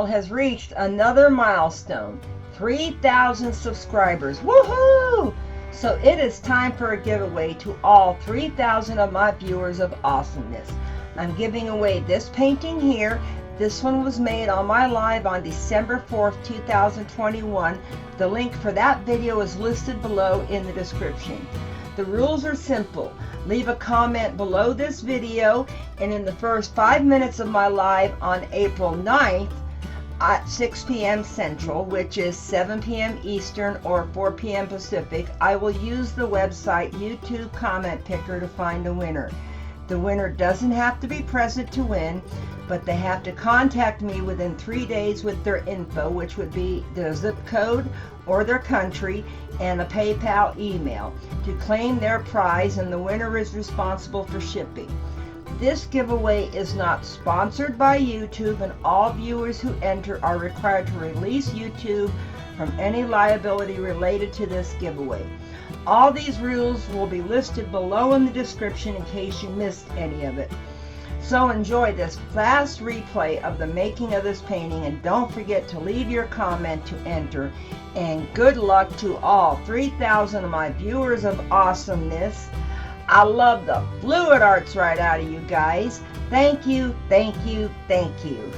channel has reached another milestone, 3,000 subscribers. Woohoo! So it is time for a giveaway to all 3,000 of my viewers of Awesomeness. I'm giving away this painting here. This one was made on my live on December 4th, 2021. The link for that video is listed below in the description. The rules are simple. Leave a comment below this video, and in the first 5 minutes of my live on April 9th at 6 p.m. Central, which is 7 p.m. Eastern or 4 p.m. Pacific, I will use the website YouTube comment picker to find a winner. The winner doesn't have to be present to win, but they have to contact me within 3 days with their info, which would be their zip code or their country and a PayPal email to claim their prize, and the winner is responsible for shipping. This giveaway is not sponsored by YouTube, and all viewers who enter are required to release YouTube from any liability related to this giveaway. All these rules will be listed below in the description in case you missed any of it. So enjoy this fast replay of the making of this painting, and don't forget to leave your comment to enter. And good luck to all 3,000 of my viewers of Awesomeness. I love the fluid arts right out of you guys. Thank you, thank you, thank you.